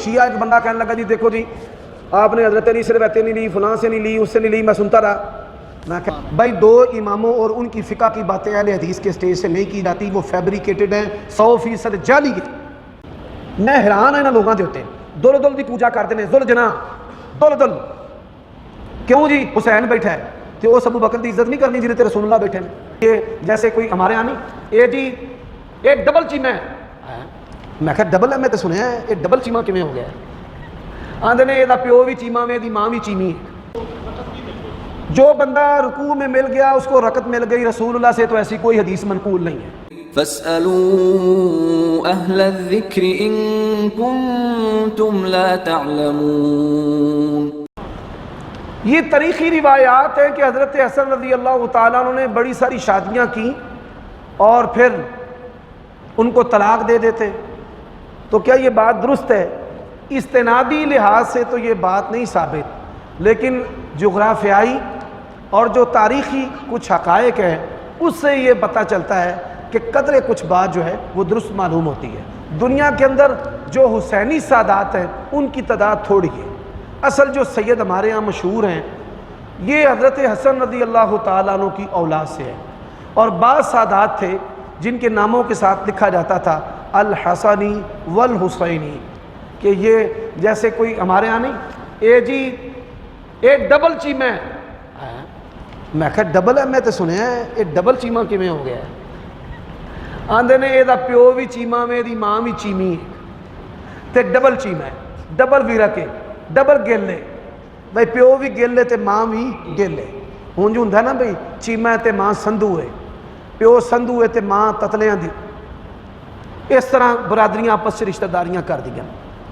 شیعہ ایک بندہ کہنے لگا جی دیکھو جی آپ نے حضرت علی سے روایتیں نہیں لی، فلاں سے نہیں لی، اس سے نہیں لی، میں سنتا رہا۔ میں کہا بھائی دو اماموں اور ان کی فقہ کی باتیں اہل حدیث کے سٹیج سے نہیں کی جاتی، وہ فیبریکیٹڈ ہیں، 100% جعلی ہیں۔ میں حیران ہیں نا لوگاں دے ہوتے ہیں دل دل دی پوجا کرتے ہیں، ذل جنا دل دل کیوں جی حسین بیٹھا ہے تو وہ ابو بکر دی عزت نہیں کرنی جنہیں تے رسول اللہ بیٹھے ہیں؟ یہ جیسے کوئی ہمارے یہاں نہیں اے جی ایک ڈبل چیمہ ہے، میں کہا ڈبل ہے، میں تو سنیا ہے یہ ڈبل چیمہ کیویں ہو گیا ہے؟ آندے نے یہ پیو بھی چیمہ میں دی ماں بھی چیمی ہے۔ جو بندہ رکوع میں مل گیا اس کو رکعت مل گئی، رسول اللہ سے تو ایسی کوئی حدیث منقول نہیں ہے۔ فاسألوا أهل الذكر إن كنتم لا تعلمون۔ یہ تاریخی روایات ہیں کہ حضرت حسن رضی اللہ تعالیٰ عنہ نے بڑی ساری شادیاں کی اور پھر ان کو طلاق دے دیتے، تو کیا یہ بات درست ہے؟ استنادی لحاظ سے تو یہ بات نہیں ثابت، لیکن جغرافیائی اور جو تاریخی کچھ حقائق ہیں اس سے یہ پتہ چلتا ہے کہ قدرے کچھ بات جو ہے وہ درست معلوم ہوتی ہے۔ دنیا کے اندر جو حسینی سادات ہیں ان کی تعداد تھوڑی ہے، اصل جو سید ہمارے ہاں مشہور ہیں یہ حضرت حسن رضی اللہ تعالیٰ عنہ کی اولاد سے ہے، اور بعض سادات تھے جن کے ناموں کے ساتھ لکھا جاتا تھا الحسنی والحسینی، کہ یہ جیسے کوئی ہمارے ہاں نہیں اے جی ایک ڈبل چیمہ ہے، میں کہا ڈبل ہے، میں تو سنیا ہے یہ ڈبل چیمہ کیویں ہو گیا ہے؟ آندے نے یہ پیو بھی چیمہ میں دی ماں بھی چیمی ہے، تے ڈبل چیمہ ہے، ڈبل ویرکے ڈبل گیلے، بھائی پیو بھی گیلے تے ماں بھی گیلے، ہوں جو ہوں نا بھائی چیمہ ہے تے ماں سندھو ہے، پیو سندھو ہے تے ماں تتلیاں دی، اس طرح برادریاں آپس سے رشتہ داریاں کر دیا۔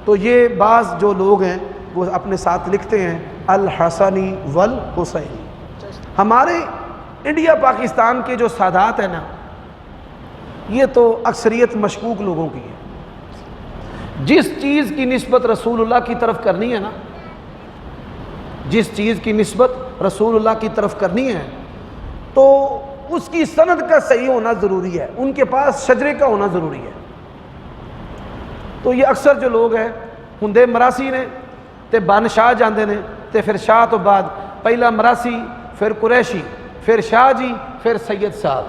تو یہ بعض جو لوگ ہیں وہ اپنے ساتھ لکھتے ہیں الحسنی والحسینی۔ ہمارے انڈیا پاکستان کے جو سادات ہیں نا یہ تو اکثریت مشکوک لوگوں کی ہے۔ جس چیز کی نسبت رسول اللہ کی طرف کرنی ہے نا، جس چیز کی نسبت رسول اللہ کی طرف کرنی ہے تو اس کی سند کا صحیح ہونا ضروری ہے، ان کے پاس شجرے کا ہونا ضروری ہے۔ تو یہ اکثر جو لوگ ہیں ہندے مراسی نے تے بن شاہ جاندے نے، تے پھر شاہ تو بعد پہلا مراسی پھر قریشی پھر شاہ جی پھر سید صاحب۔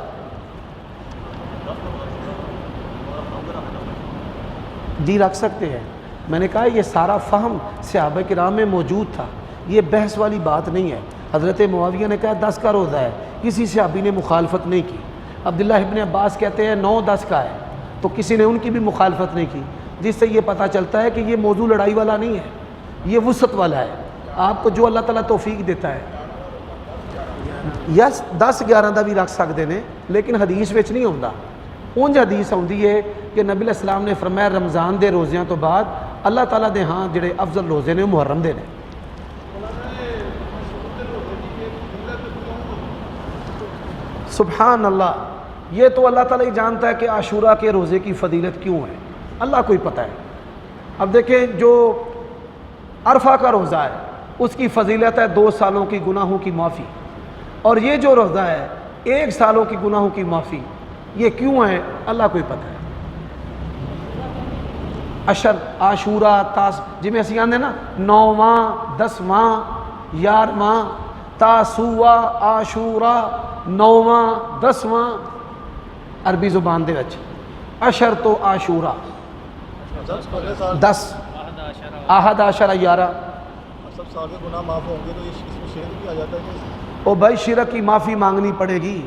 جی رکھ سکتے ہیں، میں نے کہا یہ سارا فہم صحابہ کرام میں موجود تھا، یہ بحث والی بات نہیں ہے۔ حضرت معاویہ نے کہا 10 کا روزہ ہے، کسی صحابی نے مخالفت نہیں کی۔ عبداللہ ابن عباس کہتے ہیں 9-10 کا ہے، تو کسی نے ان کی بھی مخالفت نہیں کی، جس سے یہ پتہ چلتا ہے کہ یہ موضوع لڑائی والا نہیں ہے، یہ وسعت والا ہے۔ آپ کو جو اللہ تعالیٰ توفیق دیتا ہے، یس 10-11 دا بھی رکھ سکتے ہیں، لیکن حدیث وچ نہیں ہوندا۔ اونج حدیث ہوندی ہے کہ نبی علیہ السلام نے فرمایا رمضان دے روزیاں تو بعد اللہ تعالیٰ دے ہاں جڑے افضل روزے نے محرم دے نے۔ سبحان اللہ، یہ تو اللہ تعالیٰ ہی جانتا ہے کہ عاشورہ کے روزے کی فضیلت کیوں ہے، اللہ کو ہی پتہ ہے۔ اب دیکھیں جو عرفہ کا روزہ ہے اس کی فضیلت ہے 2 سالوں کی گناہوں کی معافی، اور یہ جو روزہ ہے 1 سالوں کی گناہوں کی معافی، یہ کیوں ہے اللہ کو ہی پتہ ہے۔ عشر عاشورہ جی میں اسی آندے نا 9واں 10واں 11واں تاسوعہ عاشورہ 9واں 10واں عربی زبان دے وچ عشر تو عاشورہ 10 احد عشرہ 11 سب سارے گناہ معاف ہوں گے، تو اس میں شرک بھی آ جاتا ہے کہ او بھائی شرک کی معافی مانگنی پڑے گی۔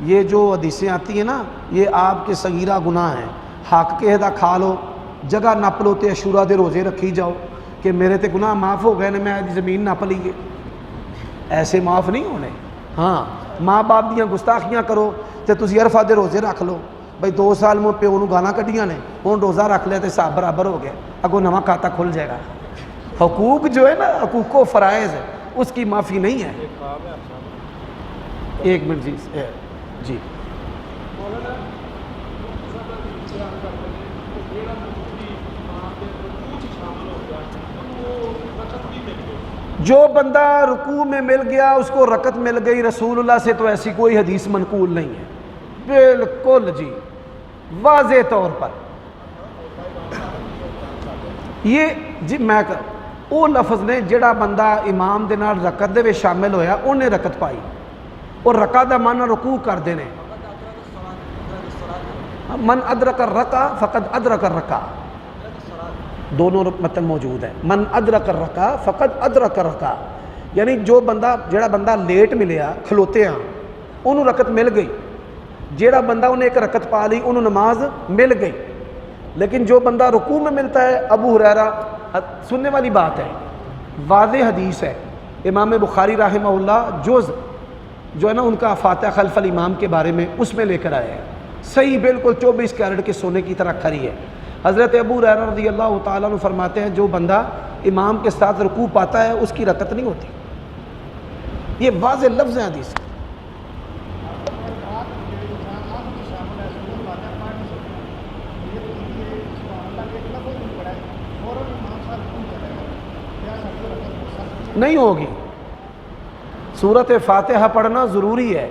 یہ جو حدیثیں آتی ہیں نا یہ آپ کے صغیرہ گناہ ہیں، حق کے دا کھا لو، جگہ نپ لو تے عاشورہ دے روزے رکھی جاؤ کہ میرے تے گناہ معاف ہو گئے نے، میں زمین نپ لیے، ایسے معاف نہیں ہونے۔ ہاں ماں باپ دیاں گستاخیاں کرو تے تسی عرفہ دے روزے رکھ لو، بھائی 2 سال میں پیو نو گالاں کڈیاں نے، ہن روزہ رکھ لیا تے حساب برابر ہو گیا، اگوں نواں کھاتا کھل جائے گا۔ حقوق جو ہے نا حقوق و فرائض ہے اس کی معافی نہیں ہے۔ ایک منٹ جی جو بندہ رکوع میں مل گیا اس کو رکعت مل گئی، رسول اللہ سے تو ایسی کوئی حدیث منقول نہیں ہے، بالکل جی واضح طور پر۔ یہ جی میں وہ لفظ نے جڑا بندہ امام دے نال رکعت دے وچ شامل ہویا انہیں رکعت پائی، اور رکعت دا معنی رکوع کر دینے، من ادرک الرکع فقد ادرک الرکع، دونوں متن موجود ہیں، من ادرک الرکع فقد ادرک الرکع، یعنی جو بندہ جڑا بندہ لیٹ ملیا کھلوتے ہاں انہوں رکعت مل گئی، جڑا بندہ انہیں ایک رکعت پا لی انہوں نماز مل گئی۔ لیکن جو بندہ رکوع میں ملتا ہے، ابو ہریرہ سننے والی بات ہے، واضح حدیث ہے، امام بخاری رحمہ اللہ جز جو ہے نا ان کا فاتحہ خلف الامام کے بارے میں اس میں لے کر آئے ہیں، صحیح بالکل 24 کیرٹ کے سونے کی طرح کھری ہے۔ حضرت ابو ہریرہ رضی اللہ تعالیٰ عنہ فرماتے ہیں جو بندہ امام کے ساتھ رکوع پاتا ہے اس کی رکعت نہیں ہوتی، یہ واضح لفظ ہیں حدیث۔ نہیں ہوگی، سورۃ فاتحہ پڑھنا ضروری ہے،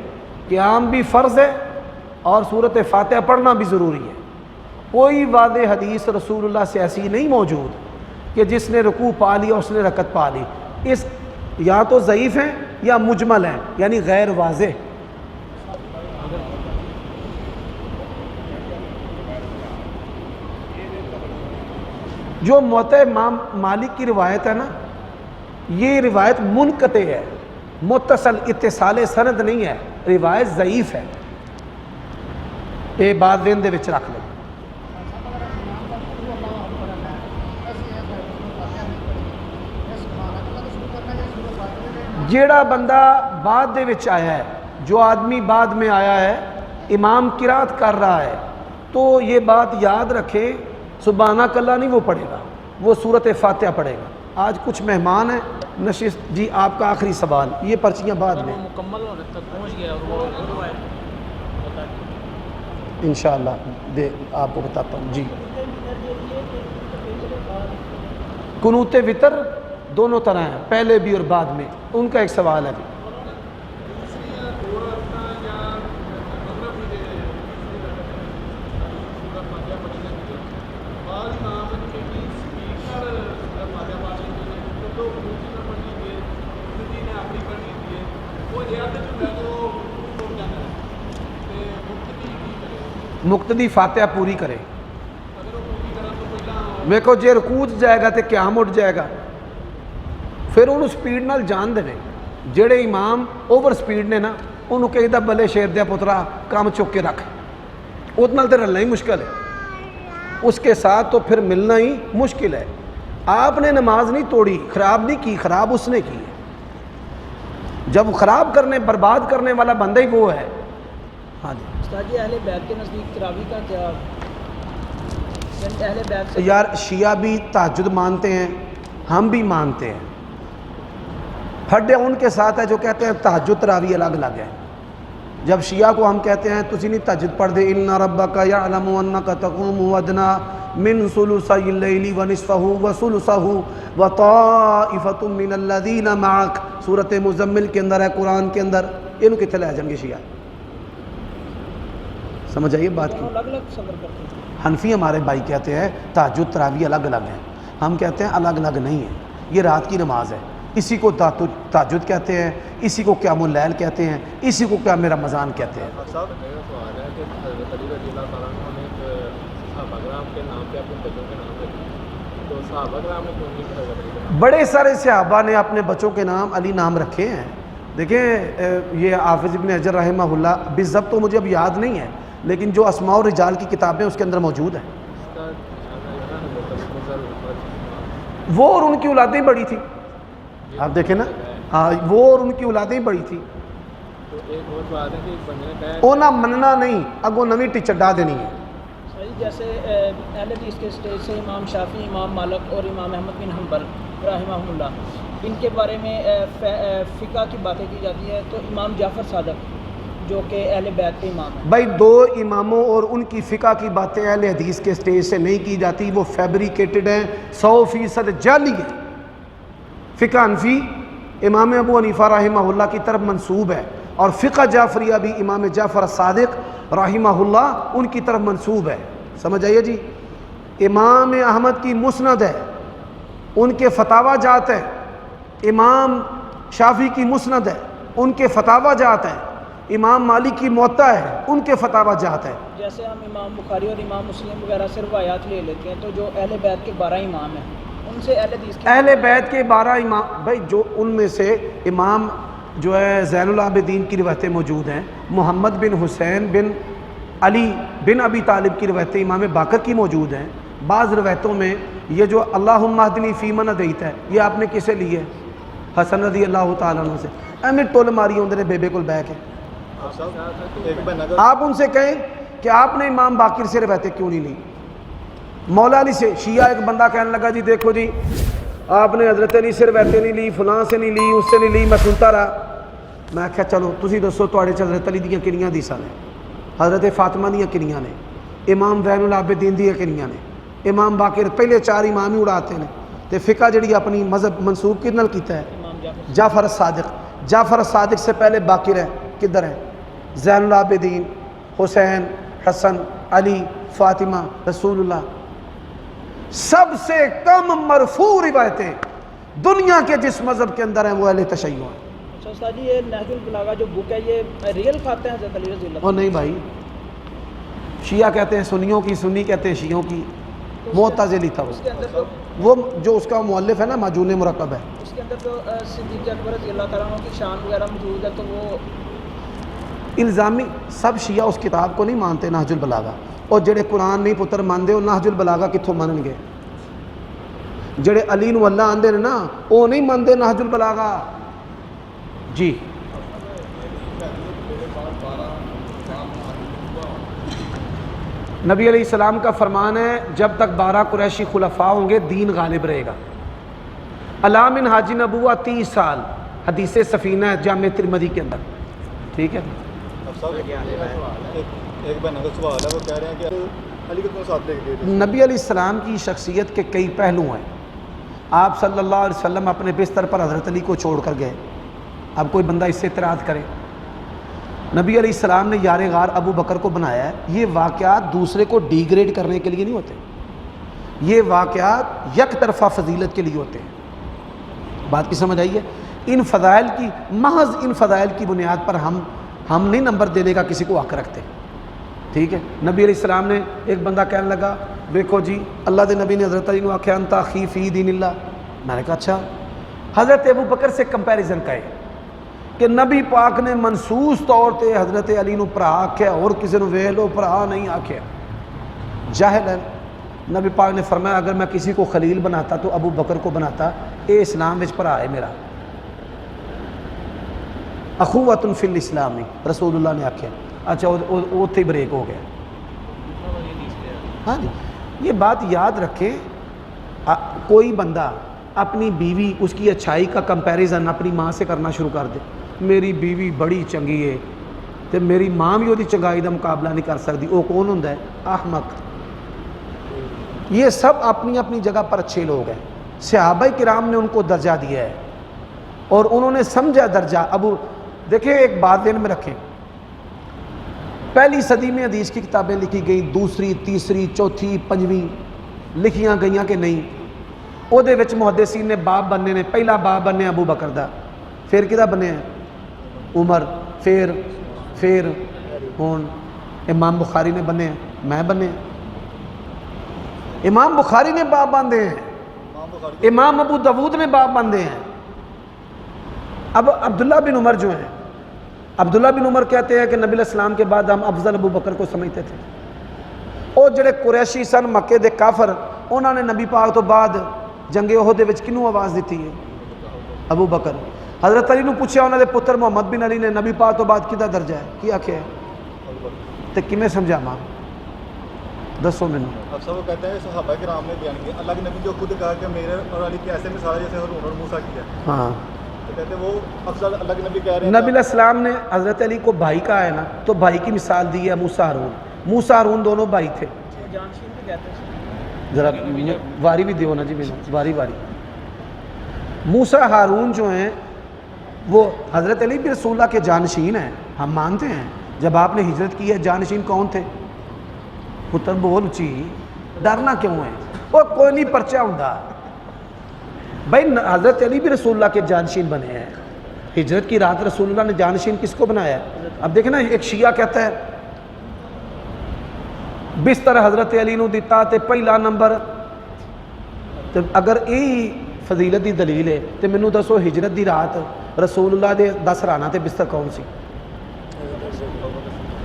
قیام بھی فرض ہے اور سورۃ فاتحہ پڑھنا بھی ضروری ہے۔ کوئی واضح حدیث رسول اللہ سے ایسی نہیں موجود کہ جس نے رکوع پا لی اور اس نے رکعت پا لی، اس یا تو ضعیف ہیں یا مجمل ہیں، یعنی غیر واضح۔ جو موطئ امام مالک کی روایت ہے نا، یہ روایت منقطع ہے، متصل اتصال سند نہیں ہے، روایت ضعیف ہے، یہ بات ذہن دے وچ رکھ لو۔ جیڑا بندہ بعد دے وچ آیا ہے، جو آدمی بعد میں آیا ہے، امام قرات کر رہا ہے، تو یہ بات یاد رکھے سبحانک اللہ نہیں وہ پڑھے گا، وہ سورۃ فاتحہ پڑھے گا۔ آج کچھ مہمان ہیں نشست، جی آپ کا آخری سوال، یہ پرچیاں بعد میں مکمل ہونے تک پہنچ گیا اور وہ انشاءاللہ دے آپ کو بتاتا ہوں۔ جی قنوت وتر دونوں طرح ہیں، پہلے بھی اور بعد میں، ان کا ایک سوال ہے۔ مقتدی فاتحہ پوری کرے، ویکو جے رکوع جائے گا تو قیام اٹھ جائے گا، پھر انہوں سپیڈ نال جان دے، جڑے امام اوور سپیڈ نے نا انہوں کہی دا بلے شیر دیا پترا کام چک کے رکھ، اس نال تے رلنا ہی مشکل ہے، اس کے ساتھ تو پھر ملنا ہی مشکل ہے۔ آپ نے نماز نہیں توڑی، خراب نہیں کی، خراب اس نے کی ہے، جب خراب کرنے برباد کرنے والا بندہ ہی وہ ہے۔ ہاں جی استاد جی، اہل بیت کے نزدیک تراویح کا کیا، یعنی اہل بیت سے یار شیعہ بھی تہجد مانتے ہیں، ہم بھی مانتے ہیں، پھڈے ان کے ساتھ ہے جو کہتے ہیں تہجد تراویح الگ الگ ہے۔ جب شیعہ کو ہم کہتے ہیں تسی نہیں تہجد پڑھ دے، ان ربک یعلم انک تقوم ادنی من ثلثی اللیل ونصفہ وثلثہ وطائفۃ من الذین معک، سورۃ مزمل کے اندر ہے، قرآن کے اندر، یہ کتنے لے جائیں گے شیعہ؟ سمجھ آئیے بات کی؟ الگ الگ صبر کرتے ہیں۔ حنفی ہمارے بھائی کہتے ہیں تہجد تراویح الگ الگ ہیں، ہم کہتے ہیں الگ الگ نہیں ہے، یہ رات کی نماز ہے، اسی کو تہجد کہتے ہیں، اسی کو قیام اللیل کہتے ہیں، اسی کو قیام رمضان کہتے ہیں۔ صاحب میرا سوال ہے کہ حضرت علی رضی اللہ تعالیٰ عنہ نے صحابہ کرام کے نام پہ اپنے بچوں کے نام رکھے، تو صحابہ کرام نے کیوں نہیں حضرت علی کا نام؟ بڑے سارے صحابہ نے اپنے بچوں کے نام علی نام رکھے ہیں۔ دیکھیں یہ حافظ ابن حجر رحمہ اللہ بالضبط تو مجھے اب یاد نہیں ہے، لیکن جو اسماء و رجال کی کتابیں اس کے اندر موجود ہیں، وہ اور ان کی اولادیں بڑی تھی، آپ دیکھیں نا، وہ اور ان کی اولادیں بڑی تھی، تو ایک اور بات ہے کہ ایک بندے نے کہا اونا مننا نہیں، اگو نویں ٹیچر ڈا دینی ہے۔ صحیح، جیسے اہل حدیث کے سٹیج سے امام شافعی، امام مالک اور امام احمد بن حنبل رحمہ اللہ، ان کے بارے میں فقہ کی باتیں کی جاتی ہے، تو امام جعفر صادق جو کہ اہل بیت کے امام ہیں، بھائی دو اماموں اور ان کی فقہ کی باتیں اہل حدیث کے سٹیج سے نہیں کی جاتی، وہ فیبریکیٹڈ ہیں، 100% جعلی ہے۔ فقہ حنفی امام ابو حنیفہ رحمہ اللہ کی طرف منسوب ہے، اور فقہ جعفریہ بھی امام جعفر صادق رحمہ اللہ ان کی طرف منسوب ہے، سمجھ آئیے جی۔ امام احمد کی مسند ہے، ان کے فتاوا جات ہے، امام شافعی کی مسند ہے ان کے فتاوا جات ہے، امام مالک کی موطا ہے ان کے فتاوا جات ہے۔ جیسے ہم امام بخاری اور امام مسلم وغیرہ سے روایات لے لیتے ہیں، تو جو اہل بیت کے 12 امام ہیں ان سے اہل حدیث کی اہل بیت کے 12 امام، بھائی جو ان میں سے امام جو ہے زین العابدین کی روایتیں موجود ہیں، محمد بن حسین بن علی بن ابی طالب کی روایتیں امام باقر کی موجود ہیں۔ بعض روایتوں میں یہ جو اللہم اہدنی فیمن ہدیت ہے یہ آپ نے کسے لی ہے؟ حسن رضی اللہ تعالیٰ عنہ سے۔ احمد ٹول ماری ہوندے نے بیبے کول بیٹھ کے، آپ ان سے کہیں کہ آپ نے امام باقر سے روایتیں کیوں نہیں لی؟ مولا علی سے شیعہ ایک بندہ کہنے لگا جی دیکھو جی آپ نے حضرت علی سے روایتیں نہیں لی، فلاں سے نہیں لی، اس سے نہیں لی، میں سنتا رہا۔ میں کہا چلو تسی دسو تواڈے چ حضرت علی دیاں کنیاں حدیثاں نے، حضرت فاطمہ دیاں کنیاں نے، امام زین العابدین دیاں کنیاں نے، امام باقر پہلے 4 امام ہی اڑاتے ہیں تے فقہ جڑی اپنی مذہب منسوب کس نال کیتا ہے؟ امام جعفر الصادق۔ جعفر الصادق سے پہلے باقر ہے، کدھر ہے؟ زین العابدین، حسین، حسن، علی، فاطمہ، رسول اللہ۔ سب سے کم مرفوع روایتیں دنیا کے جس مذہب کے اندر ہیں وہ اہل تشیع ہیں۔ اچھا استاد جی، یہ نہج البلاغہ جو بک ہے یہ ریئل کھاتے ہیں حضرت علی رضی اللہ؟ اور نہیں بھائی، شیعہ کہتے ہیں سنیوں کی، سنی کہتے ہیں شیعوں کی، معتزلی تھا اس کے اندر تو وہ جو اس کا مؤلف ہے نا ماجون مرکب ہے۔ اس کے اندر تو صدیق اکبر رضی اللہ تعالیٰ عنہ کی شان وغیرہ موجود ہے، تو وہ الزامی سب شیعہ اس کتاب کو نہیں مانتے نہج البلاغہ، اور جڑے قرآن نہیں پتر مانتے وہ نہج البلاغہ کتوں مانن گے؟ جڑے علی نو اللہ آندے نے نا وہ نہیں مانتے نہج البلاغہ۔ جی نبی علیہ السلام کا فرمان ہے جب تک 12 قریشی خلفاء ہوں گے دین غالب رہے گا۔ علام من حاجی نبوہ 30 سال، حدیث سفینہ ہے جامع ترمذی کے اندر، ٹھیک ہے۔ ایک بہن کا سوال ہے، وہ کہہ رہے ہیں کہ علی کو کیوں ساتھ لے کے گئے؟ نبی علیہ السلام کی شخصیت کے کئی پہلو ہیں۔ آپ صلی اللہ علیہ وسلم اپنے بستر پر حضرت علی کو چھوڑ کر گئے، اب کوئی بندہ اس سے اعتراض کرے؟ نبی علیہ السلام نے یار غار ابو بکر کو بنایا ہے۔ یہ واقعات دوسرے کو ڈی گریڈ کرنے کے لیے نہیں ہوتے، یہ واقعات یک طرفہ فضیلت کے لیے ہوتے ہیں۔ بات کی سمجھ آئی ہے؟ ان فضائل کی، محض ان فضائل کی بنیاد پر ہم نہیں نمبر دینے کا کسی کو حق رکھتے، ٹھیک ہے۔ نبی علیہ السلام نے ایک بندہ کہنے لگا دیکھو جی اللہ دے نبی نے حضرت علی کو آخیا انت اخی فی دین اللہ، میں نے کہا اچھا۔ حضرت ابو بکر سے کمپیریزن کرے کہ نبی پاک نے منصوص طور تے حضرت علی نو پرا آکھیا اور کسی نو ویل لو پرا نہیں آکھیا، جاہل ہے۔ نبی پاک نے فرمایا اگر میں کسی کو خلیل بناتا تو ابو بکر کو بناتا، اے اسلام وچ پرا ہے میرا، اخوۃ فی الاسلام، رسول اللہ نے آکھیا۔ اچھا اوتھے بریک ہو گیا۔ ہاں جی، یہ بات یاد رکھیں، کوئی بندہ اپنی بیوی اس کی اچھائی کا کمپیریزن اپنی ماں سے کرنا شروع کر دے، میری بیوی بڑی چنگی ہے تو میری ماں بھی وہی چنگائی کا مقابلہ نہیں کر سکتی، وہ کون ہوندا ہے؟ احمق۔ یہ سب اپنی اپنی جگہ پر اچھے لوگ ہیں، صحابہ کرام نے ان کو درجہ دیا ہے اور انہوں نے سمجھا درجہ۔ ابو دیکھیں ایک بات ذہن میں رکھیں، پہلی صدی میں حدیث کی کتابیں لکھی گئیں، دوسری، تیسری، چوتھی، پنجویں لکھیاں گئیاں کہ نہیں؟ وہ دے وچ محدثین نے باب بننے نے، پہلا باب بننے ابو بکر دا، پھر کدا بنے ہیں؟ عمر، پھر ہون امام بخاری نے بنے ہیں، میں بنے، امام بخاری نے باب باندھے ہیں، امام ابو داود نے باب باندھے ہیں۔ اب عبداللہ بن عمر جو ہیں، عبداللہ بن عمر کہتے ہیں کہ نبی علیہ السلام کے بعد ہم افضل ابو بکر کو سمجھتے تھے، اور جڑے قریشی سن مکے دے کافر انہوں نے نبی پاک تو بعد جنگ احد وچ کنوں آواز دیتی ہے؟ ابو بکر۔ حضرت علی نو پوچھا انہوں نے پتر محمد بن علی نے نبی پاک تو بعد کدا درجہ ہے؟ کیا کہ ہے تے کیویں سمجھا ماں دسو مینوں؟ اب سب وہ کہتے ہیں صحابہ کرام نے بیان کیا، اللہ کے نبی جو خود کہا کہ میرے اور علی کی ایسے مثال جیسے ہارون اور موسیٰ کی ہے، ہاں تو کہتے ہیں وہ افضل اللہ کے نبی کہہ رہے ہیں۔ نبی علیہ السلام نے حضرت علی کو بھائی کہا ہے نا، تو بھائی کی مثال دی ہے موسیٰ ہارون، موسیٰ ہارون دونوں بھائی تھے۔ جانشین بھی کہتے ہیں۔ ذرا واری بھی دیو نا جی میرا، واری موسیٰ ہارون جو ہیں وہ حضرت علی بھی رسول اللہ کے جانشین ہیں، ہم مانتے ہیں۔ جب آپ نے ہجرت کی ہے جانشین کون تھے؟ پتر بول اچھی، ڈرنا کیوں ہے؟ وہ کوئی نہیں پرچہ ہوندا، بھائی حضرت علی بھی رسول اللہ کے جانشین بنے ہیں. ہجرت کی رات رسول اللہ نے جانشین کس کو بنایا ہے؟ اب دیکھیں نا ایک شیعہ کہتا ہے بستر حضرت علی نو دیتا تے پہلا نمبر. تو اگر یہی فضیلت دی دلیل ہے تو مینوں دسو ہجرت دی رات رسول اللہ دے 10 سرانا تے بستر کون سی؟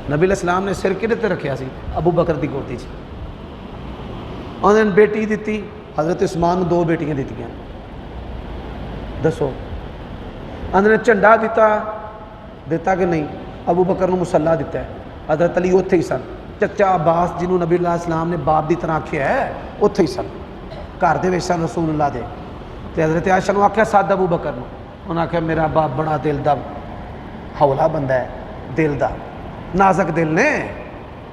نبی علیہ السلام نے سر کدے تے رکھیا سی؟ ابو بکر دی گودی چ. انہوں نے بیٹی دیتی حضرت عثمان نے 2 بیٹیاں دیتیاں. دسو انہوں نے جھنڈا دیتا کہ نہیں؟ ابو بکر نے مصلا دیتا ہے. حضرت علی اوتھے ہی سن. چچا عباس جنہوں نبی علیہ السلام نے باپ دی طرح آکھیا ہے اوتھے ہی سن، گھر دے وچ سن رسول اللہ دے. تے حضرت عائشہ نے آکھیا سد ابو بکر نے، انہوں نے آکھیا میرا باپ بڑا دل دا ہولا بندہ ہے، دل دا نازک دل نے.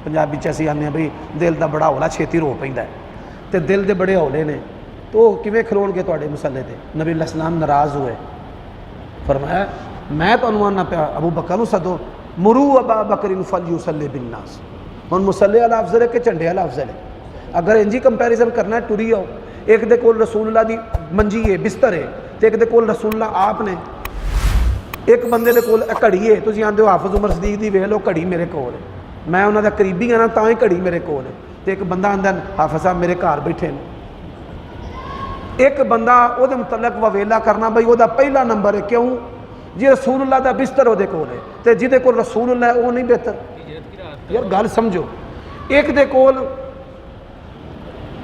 پنجابی چ اسی آنے بھئی دل دا بڑا ہولا چھیتی رو پیندا ہے، تے دل دے بڑے ہولے نے تو کیویں کھلون گے تواڈے مسلے تے؟ نبی علیہ السلام ناراض ہوئے، فرمایا میں تانوں آنا پیا ابو بکر نو سدو، مرو ابا بکر فلیصلی بالناس. ہن مسلے والا افضل ہے کہ جھنڈے والا افضل ہے؟ اگر انجی کمپیریزن کرنا ہے ٹری آؤ. ایک دے کول رسول اللہ دی منجی ہے، بستر ہے، تے ایک دے کول رسول اللہ آپ نے. ایک بندے دے کول گھڑی ہے، تسی آندے ہو حافظ عمر صدیق دی ویکھ لو گھڑی میرے کول ہے، میں انہاں دا قریبی ہاں نا تاں ہی گھڑی میرے کول ہے. تے ایک بندہ آندا حافظ صاحب میرے گھر بیٹھے نے. ایک بندہ او دے متعلق وویلا کرنا بھئی او دا پہلا نمبر ہے. کیوں؟ جی رسول اللہ دا بستر او دے کول ہے تے جہدے کول رسول اللہ ہے او نہیں بہتر؟ یار گل سمجھو. ایک دے کول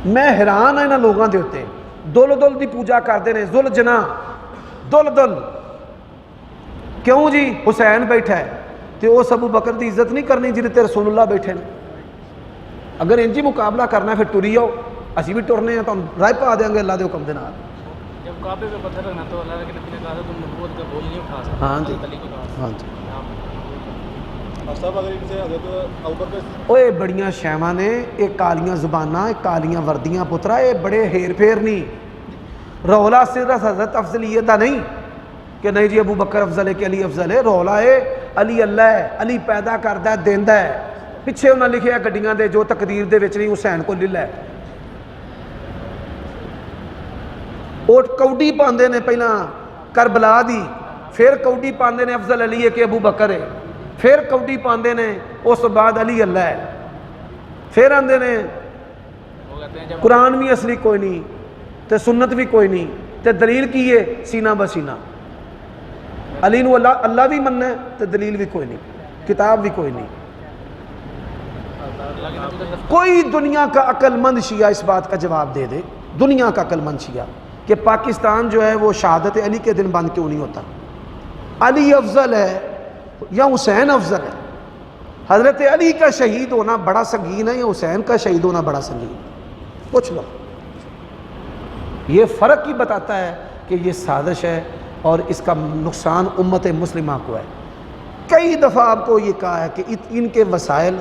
میں حیران ہاں انہاں لوگاں دے اوتے دل دل دی پوجا کردے نے، ذل جنا دل. کیوں جی؟ حسین بیٹھا ہے تے اس ابو بکر دی عزت نہیں کرنی جہدے تے رسول اللہ بیٹھے نے. اگر انجی مقابلہ کرنا ہے پھر ٹری آؤ، اسی بھی ٹرنے ہیں، تم رائے پا دیں گے اللہ دے حکم دے نال. جب کعبے پہ پتھر رکھنا تو اللہ کے نبی نے کہا تھا تم نبوت کا بوجھ نہیں اٹھا سکتے. ہاں جی علی کو کہا. ہاں جی. صاحب اگر ان سے حضرت ابوبکر اوے بڑیاں شیواں نے، یہ کالیاں زباناں، کالیاں وردیاں پترا، یہ بڑے ہیر پھیر نہیں. رولا صرف حضرت افضلیت دا نہیں کہ نہیں جی ابو بکر افضل ہے کہ علی افضل ہے. رولا ہے علی اللہ ہے، علی پیدا کردا ہے دیندا ہے. پیچھے انہاں لکھیا گڈیاں دے جو تقدیر دے وچ نہیں حسین کو لل ہے. وہ کوڈی پاندے نے پہلا کربلا دی، پھر کوڈی پاندے نے افضل علی ہے کہ ابو بکر ہے، پھر کوڈی پاندے نے اس بعد علی اللہ ہے. پھر آندے نے وہ کہتے ہیں جب قرآن بھی اصلی کوئی نہیں تے سنت بھی کوئی نہیں تے دلیل کی ہے سینہ بسینہ. علی نو اللہ بھی مننا ہے تے دلیل بھی کوئی نہیں، کتاب بھی کوئی نہیں. اللہ کے نبی کا کوئی دنیا کا عقل مند شیعہ اس بات کا جواب دے دے، دنیا کا عقل مند شیعہ، کہ پاکستان جو ہے وہ شہادت علی کے دن بند کیوں نہیں ہوتا؟ علی افضل ہے یا حسین افضل ہے؟ حضرت علی کا شہید ہونا بڑا سنگین ہے یا حسین کا شہید ہونا بڑا سنگین؟ پوچھ لو. یہ فرق ہی بتاتا ہے کہ یہ سازش ہے اور اس کا نقصان امت مسلمہ کو ہے. کئی دفعہ آپ کو یہ کہا ہے کہ ان کے وسائل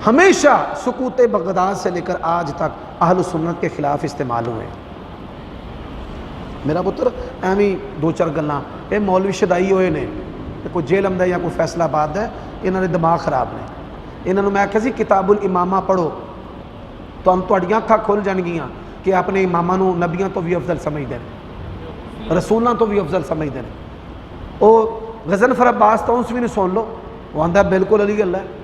ہمیشہ سکوت بغداد سے لے کر آج تک اہل سنت کے خلاف استعمال ہوئے. میرا پتر ایویں 2-4 گلاں یہ مولوی شدائی ہوئے نے، کوئی جیل اندر یا کوئی فیصلہ آباد ہے، انہوں نے دماغ خراب نے. انہوں نے میں آخیا سی کتاب الامامہ پڑھو تو ہم تھوڑیاں اکھاں کھل جان گیاں کہ اپنے اماماں نو نبیاں تو بھی افضل سمجھتے ہیں، رسولاں تو بھی افضل سمجھتے ہیں. وہ غضنفر عباس تو اس بھی نہیں سن لو، وہ آندا بالکل علی اللہ ہے.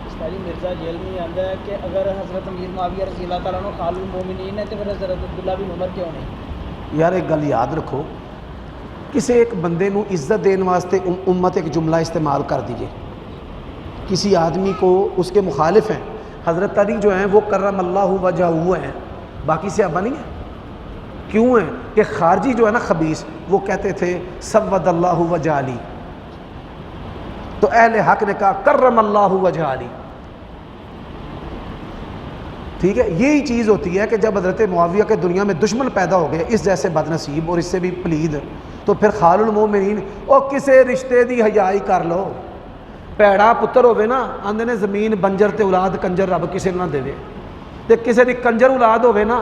اسماعیل مرزا جیل میں آتا ہے کہ اگر حضرت امیر معاویہ رضی اللہ تعالیٰ عنہ خال المومنین ہے تو پھر حضرت عبداللہ بن عمر کیوں نہیں؟ یار ایک گل یاد رکھو، کسی ایک بندے نو عزت دین واسطے امت ایک جملہ استعمال کر دیجئے. کسی آدمی کو اس کے مخالف ہیں، حضرت علی جو ہیں وہ کرم اللہ وجہ ہیں، باقی صحابہ نہیں ہیں. کیوں ہیں؟ کہ خارجی جو ہے نا خبیث، وہ کہتے تھے سود اللہ وجہ علی، تو اہل حق نے کہا کرم اللہ وجہ علی. ٹھیک ہے، یہی چیز ہوتی ہے کہ جب حضرت معاویہ کے دنیا میں دشمن پیدا ہو گئے اس جیسے بد نصیب اور اس سے بھی پلید، تو پھر خال المومنین او کسے رشتے دی حیائی کر لو. پیڑا پتر ہوئے نا آندے نے زمین بنجر تے اولاد کنجر رب کسے نہ دے. تے کسے دی کنجر اولاد ہوئے نا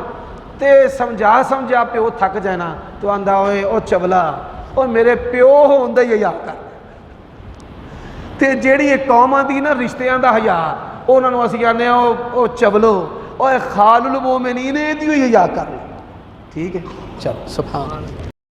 تے سمجھا پیو تھک جائے نا تو آندا ہوئے او چولا او میرے پیو ہوندے حیا کر. تے جیڑی ایک قوم آندی نا رشتیاں دا حیا، انہاں نوں اسی آنے او چولو اور خال المومنین دی ہوئی یا کر رہے. ٹھیک ہے چل سبحان اللہ.